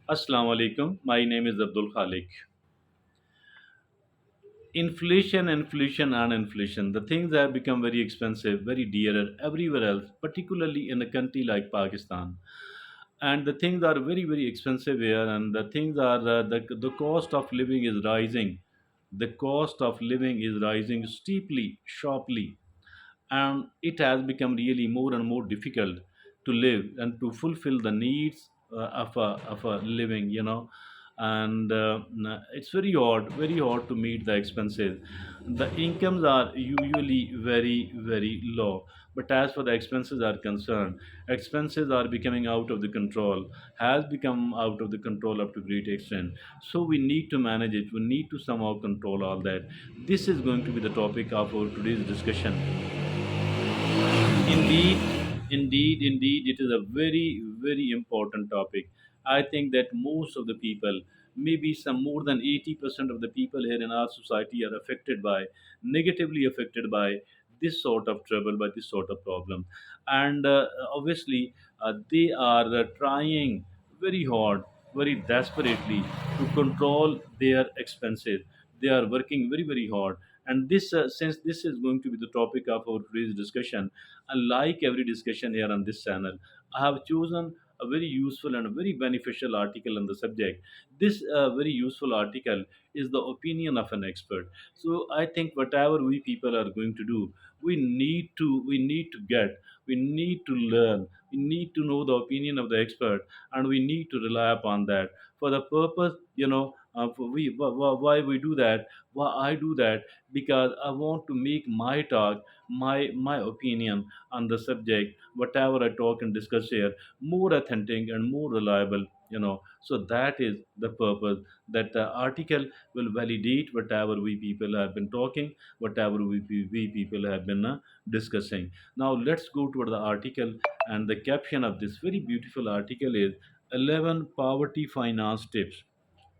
Assalamu alaikum. My name is Abdul Khalik. Inflation, the things have become very expensive, very dearer everywhere else, particularly in a country like Pakistan. And the things are very, very expensive here, and the things are the cost of living is rising. The cost of living is rising steeply, sharply, and it has become really more and more difficult to live and to fulfill the needs of a living, and it's very hard to meet the expenses. The incomes are usually very, very low, but as for the expenses are concerned, expenses are becoming out of the control, has become out of the control up to great extent. So we need to manage it, we need to somehow control all that. This is going to be the topic of our today's discussion. Indeed, indeed, it is a very, very important topic. I think that most of the people, maybe some more than 80% of the people here in our society are affected by, negatively affected by this sort of trouble, by this sort of problem. And obviously, they are trying very hard, very desperately to control their expenses. They are working very, very hard. And since this is going to be the topic of our today's discussion, and like every discussion here on this channel, I have chosen a very useful and a very beneficial article on the subject. This very useful article is the opinion of an expert. So I think whatever we people are going to do, we need to learn, we need to know the opinion of the expert, and we need to rely upon that for the purpose, why we do that, why I do that, because I want to make my talk, my opinion on the subject, whatever I talk and discuss here, more authentic and more reliable. So that is the purpose, that the article will validate whatever we people have been talking, whatever we people have been discussing. Now let's go to the article, and the caption of this very beautiful article is 11 poverty finance tips.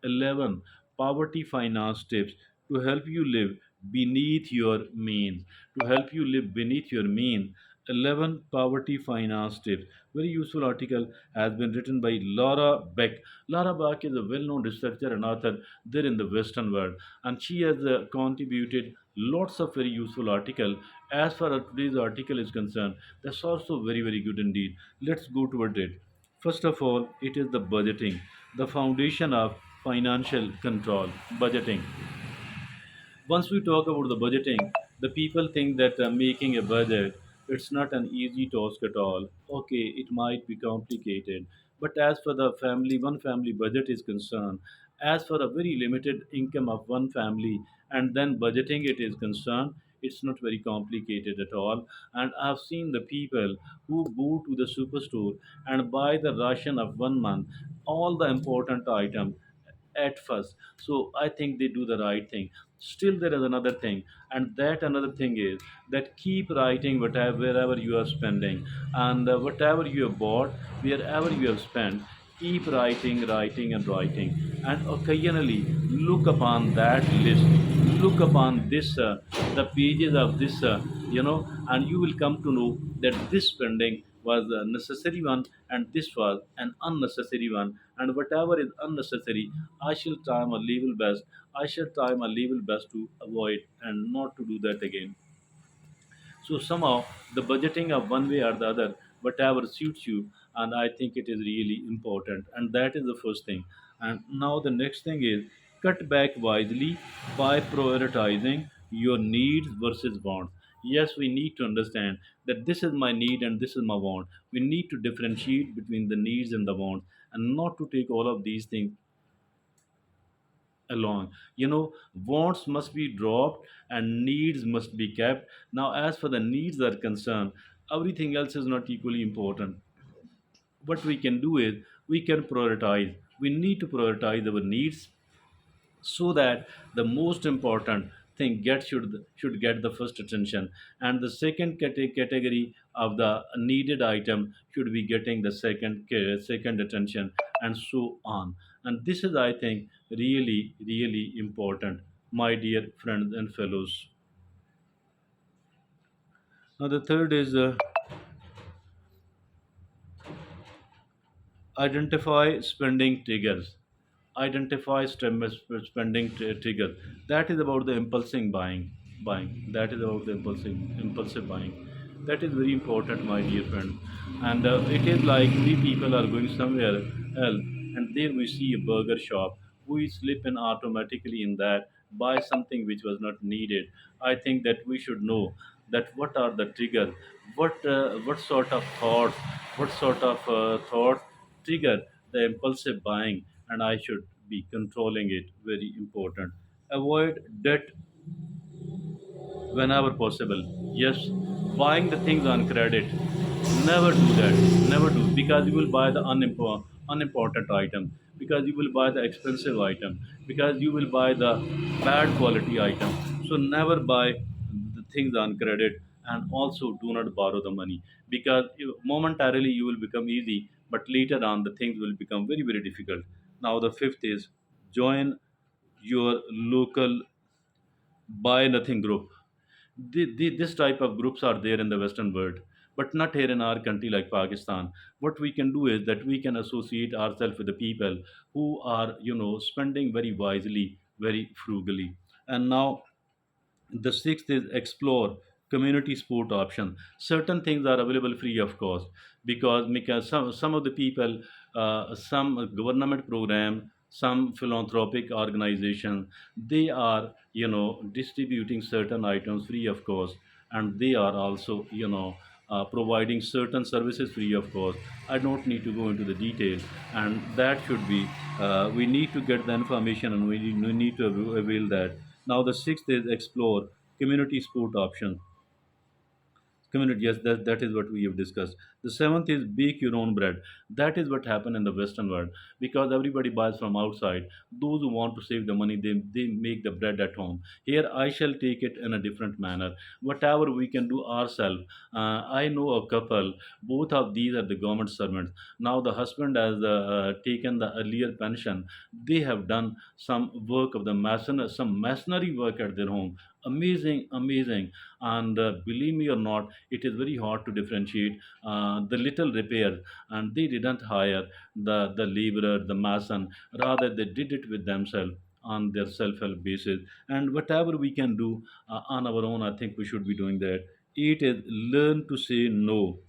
11 poverty finance tips to help you live beneath your means. To help you live beneath your means. 11 poverty finance tips. Very useful article, has been written by Laura Beck. Laura Beck is a well-known researcher and author there in the Western world, and she has contributed lots of very useful article. As far as today's article is concerned, that's also very, very good indeed. Let's go toward it. First of all, it is the budgeting, the foundation of financial control. Budgeting. Once we talk about the budgeting, the people think that making a budget, it's not an easy task at all. Okay, it might be complicated, but as for the family, one family budget is concerned, as for a very limited income of one family, and then budgeting it is concerned, it's not very complicated at all. And I've seen the people who go to the superstore and buy the ration of 1 month, all the important items at first. So I think they do the right thing. Still, there is another thing, and that another thing is that keep writing whatever wherever you are spending, and whatever you have bought, wherever you have spent. Keep writing, writing, and writing, and occasionally look upon that list. Look upon this, the pages of this, and you will come to know that this spending was a necessary one, and this was an unnecessary one. And whatever is unnecessary, I shall try my level best. I shall try my level best to avoid and not to do that again. So somehow the budgeting of one way or the other, whatever suits you, and I think it is really important. And that is the first thing. And now the next thing is cut back wisely by prioritizing your needs versus wants. Yes, we need to understand that this is my need and this is my want. We need to differentiate between the needs and the wants, and not to take all of these things along. Wants must be dropped and needs must be kept. Now, as for the needs are concerned, everything else is not equally important. What we can do is we can prioritize. We need to prioritize our needs, so that the most important thing should get the first attention, and the second category of the needed item should be getting the second attention, and so on. And this is, I think, really, really important, my dear friends and fellows. Now the third is Identify spending triggers. Identify spending trigger. That is about the impulsive buying. That is about the impulsive buying. That is very important, my dear friend. And it is like we people are going somewhere else, and there we see a burger shop. We slip in automatically in that, buy something which was not needed. I think that we should know that what are the triggers, what sort of thoughts, what sort of thoughts trigger the impulsive buying, and I should be controlling it. Very important. Avoid debt whenever possible. Yes, buying the things on credit. Never do that. Never do, because you will buy the unimportant item, because you will buy the expensive item, because you will buy the bad quality item. So never buy the things on credit, and also do not borrow the money, because momentarily you will become easy, but later on the things will become very very difficult. Now the fifth is join your local buy nothing group. This type of groups are there in the Western world, but not here in our country like Pakistan. What we can do is that we can associate ourselves with the people who are, spending very wisely, very frugally. And now the sixth is explore community sport option. Certain things are available free of cost, because some of the people, some government program, some philanthropic organization, they are distributing certain items free of cost, and they are also providing certain services free of cost. I don't need to go into the detail, and that should be we need to get the information, and we need to avail that. Now the sixth is explore community sport options. Community, yes, that is what we have discussed. The seventh is bake your own bread. That is what happened in the Western world, because everybody buys from outside. Those who want to save the money, they make the bread at home. Here I shall take it in a different manner. Whatever we can do ourselves. I know a couple, both of these are the government servants. Now the husband has taken the earlier pension. They have done some work of the some masonry work at their home. Amazing, amazing. And believe me or not, it is very hard to differentiate the little repair, and they didn't hire the laborer, the mason. Rather they did it with themselves on their self-help basis. And whatever we can do on our own, I think we should be doing that. It is learn to say no,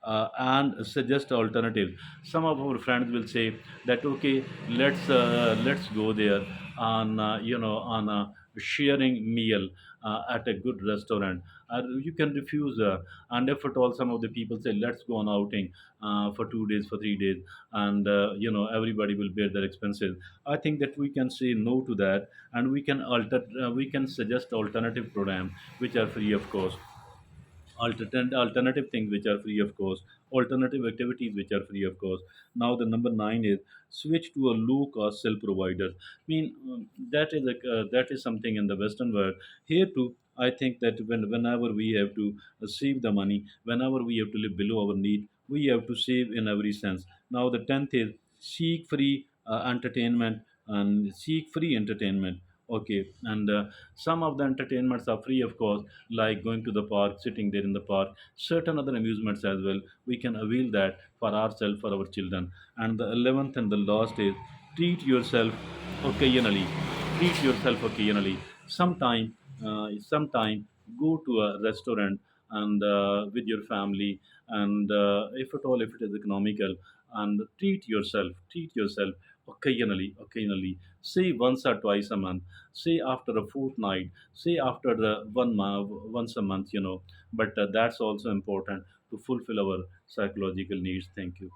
and suggest alternatives. Some of our friends will say that okay, let's go there on on a sharing meal at a good restaurant. You can refuse, and if at all some of the people say let's go on outing for 2 days, for 3 days, and everybody will bear their expenses. I think that we can say no to that, and we can suggest alternative program which are free of cost, alternative things which are free of cost, alternative activities which are free of cost. Now the number nine is switch to a low cost cell provider. I mean, that is something in the Western world. Here too, I think that whenever we have to save the money, whenever we have to live below our need, we have to save in every sense. Now the tenth is seek free entertainment, and seek free entertainment. Okay, and some of the entertainments are free of cost, like going to the park, sitting there in the park. Certain other amusements as well, we can avail that for ourselves, for our children. And the 11th and the last is treat yourself occasionally. Treat yourself occasionally. Sometime go to a restaurant, and with your family, and if at all, if it is economical, and treat yourself occasionally. Say once or twice a month, say after a fortnight, say after once a month, but that's also important to fulfill our psychological needs. Thank you.